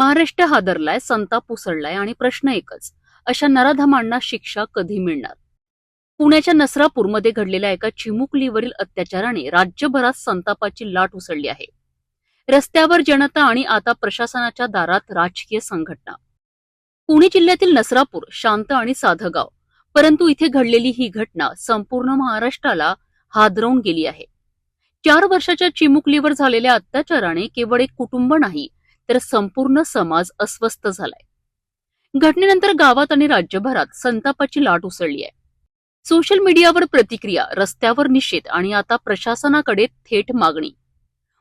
महाराष्ट्र हादरलाय, संताप उसळलाय आणि प्रश्न एकच, अशा नराधमांना शिक्षा कधी मिळणार? पुण्याच्या नसरापूरमध्ये घडलेल्या एका चिमुकलीवरील अत्याचाराने राज्यभरात संतापाची लाट उसळली आहे. रस्त्यावर जनता आणि आता प्रशासनाच्या दारात राजकीय संघटना. पुणे जिल्ह्यातील नसरापूर शांत आणि साधं गाव, परंतु इथे घडलेली ही घटना संपूर्ण महाराष्ट्राला हादरवून गेली आहे. 4 वर्षाच्या चिमुकलीवर झालेल्या अत्याचाराने केवळ एक कुटुंब नाही तर संपूर्ण समाज अस्वस्थ झालाय. घटनेनंतर गावात आणि राज्यभरात संतापाची लाट उसळली आहे. सोशल मीडियावर प्रतिक्रिया, रस्त्यावर निषेध आणि आता प्रशासनाकडे थेट मागणी.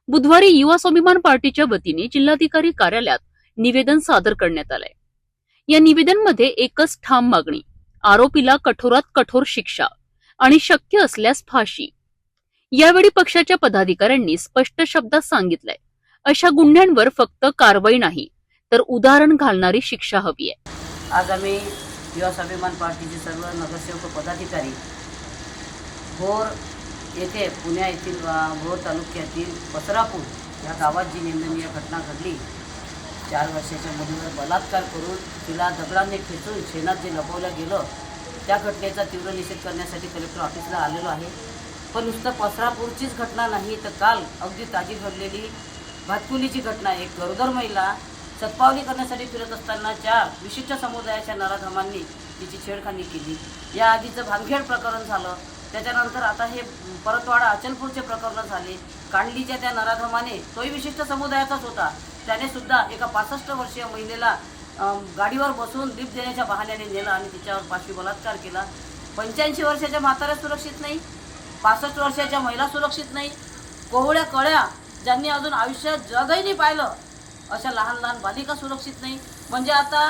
बुधवारी युवा स्वाभिमान पार्टीच्या वतीने जिल्हाधिकारी कार्यालयात निवेदन सादर करण्यात आलंय. या निवेदनमध्ये एकच ठाम मागणी, आरोपीला कठोरात कठोर शिक्षा आणि शक्य असल्यास फाशी. यावेळी पक्षाच्या पदाधिकाऱ्यांनी स्पष्ट शब्दात सांगितलंय, अशा गुन्ह्यांवर फक्त कारवाई नाही तर उदाहरण घालणारी शिक्षा हवी आहे. आज आम्ही युवा स्वाभिमान पार्टीचे सर्व नगरसेवक पदाधिकारी भोर येथे पुणे येथील भोर तालुक्यातील पसरापूर या गावात जी निंदनीय घटना घडली, 4 वर्षाच्या मुलीवर बलात्कार करून तिला दगडांनी ठेचून शेणात जे लपवलं गेलं, त्या घटनेचा तीव्र निषेध करण्यासाठी कलेक्टर ऑफिसला आलेलो आहे. पण नुसतं पसरापूरचीच घटना नाही तर काल अगदी ताजी घडलेली भातकुलीची घटना, एक गरोदर महिला सत्पावली करण्यासाठी फिरत असताना 4 विशिष्ट समुदायाच्या नराधमांनी तिची छेडखानी केली. या आधीचं भानखेड प्रकरण झालं, त्याच्यानंतर आता हे परतवाडा अचलपूरचे प्रकरण झाले. कांडलीच्या त्या नराधमाने, तोही विशिष्ट समुदायाचाच होता, त्याने सुद्धा एका 65 वर्षीय महिलेला गाडीवर बसून दीप देण्याच्या बहाण्याने नेलं आणि तिच्यावर पाशवी बलात्कार केला. 85 वर्षाच्या म्हाताऱ्या सुरक्षित नाही, 65 वर्षाच्या महिला सुरक्षित नाही, कोवळ्या कळ्या ज्यांनी अजून आयुष्यात जगही नाही पाहिलं अशा लहान लहान बालिका सुरक्षित नाही. म्हणजे आता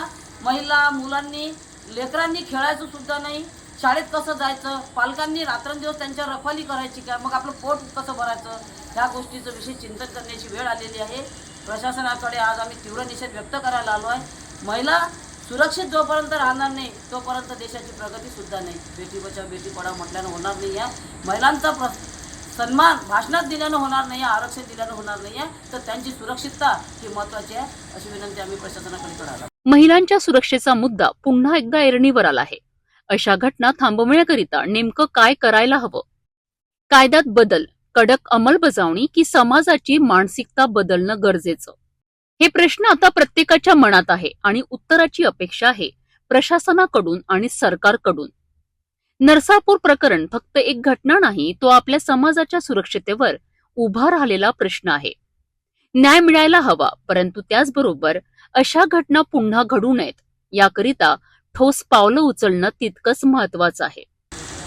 महिला, मुलांनी, लेकरांनी खेळायचं सुद्धा नाही, शाळेत कसं जायचं, पालकांनी रात्रंदिवस त्यांच्या रखवाली करायची का, मग आपलं पोट कसं भरायचं, ह्या गोष्टीचं विशेष चिंतन करण्याची वेळ आलेली आहे. प्रशासनाकडे आज आम्ही तीव्र निषेध व्यक्त करायला आलो आहे. महिला सुरक्षित जोपर्यंत राहणार नाही तोपर्यंत देशाची प्रगती सुद्धा नाही. बेटी बचाव बेटी पढाव म्हटल्यानं होणार नाही आहे. महिलांचा सन्मान भाषणात दिल्यानं होणार नाही आहे, आरक्षण दिल्यानं होणार नाही आहे, तर त्यांची सुरक्षितता ही महत्त्वाची आहे, अशी विनंती आम्ही प्रशासनाकडे करायला. महिलांच्या सुरक्षेचा मुद्दा पुन्हा एकदा ऐरणीवर आला आहे. अशा घटना थांबवण्याकरिता नेमकं काय करायला हवं? कायद्यात बदल, कडक अंमलबजावणी की समाजाची मानसिकता बदलणं गरजेचं? हे प्रश्न आता प्रत्येकाच्या मनात आहे आणि उत्तराची अपेक्षा आहे प्रशासनाकडून आणि सरकारकडून. नरसापूर प्रकरण फक्त एक घटना नाही, तो आपल्या समाजाच्या सुरक्षितेवर उभा राहिलेला प्रश्न आहे. न्याय मिळायला हवा, परंतु त्याचबरोबर अशा घटना पुन्हा घडू नयेत याकरिता ठोस पावलं उचलणं तितकंच महत्वाचं आहे.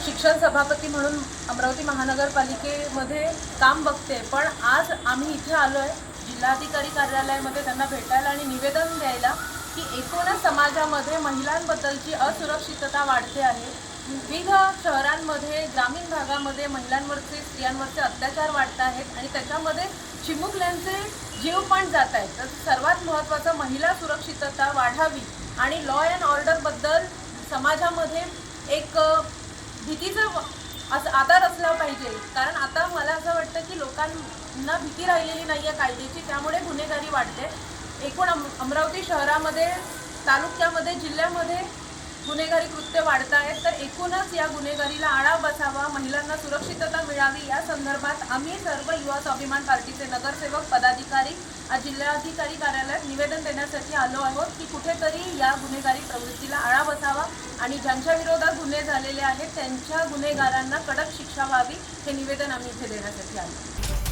शिक्षण सभापती म्हणून अमरावती महानगरपालिकेमध्ये काम बघते, पण आज आम्ही इथे आलोय जिल्हाधिकारी कार्यालयामध्ये त्यांना भेटायला आणि निवेदन द्यायला की एकूणच समाजामध्ये महिलांबद्दलची असुरक्षितता वाढते आहे. विविध शहरांमध्ये, ग्रामीण भागामध्ये महिलांवरचे, स्त्रियांवरचे अत्याचार वाढत आहेत आणि त्याच्यामध्ये चिमुकल्यांचे जीव पण जात आहेत. तर सर्वात महत्त्वाचं महिला सुरक्षितता वाढावी आणि लॉ अँड ऑर्डरबद्दल समाजामध्ये एक भीतीचा असं आधार असला पाहिजे. कारण आता मला असं वाटतं की लोकांना भीती राहिलेली नाही आहे कायद्याची, त्यामुळे गुन्हेगारी वाढते. एकूण अमरावती शहरामध्ये, तालुक्यामध्ये, जिल्ह्यामध्ये गुन्हेगारी कृत्य वाढत आहेत. तर एकूणच या गुन्हेगारीला आळा बसावा, महिलांना सुरक्षितता मिळावी या संदर्भात आम्ही सर्व युवा स्वाभिमान पार्टीचे नगरसेवक पदाधिकारी आज जिल्हाधिकारी कार्यालयात निवेदन देण्यासाठी आलो आहोत की कुठेतरी या गुन्हेगारी प्रवृत्तीला आळा बसावा आणि ज्यांच्या विरोधात गुन्हे झालेले आहेत त्यांच्या गुन्हेगारांना कडक शिक्षा व्हावी, हे निवेदन आम्ही इथे देण्यासाठी आलो.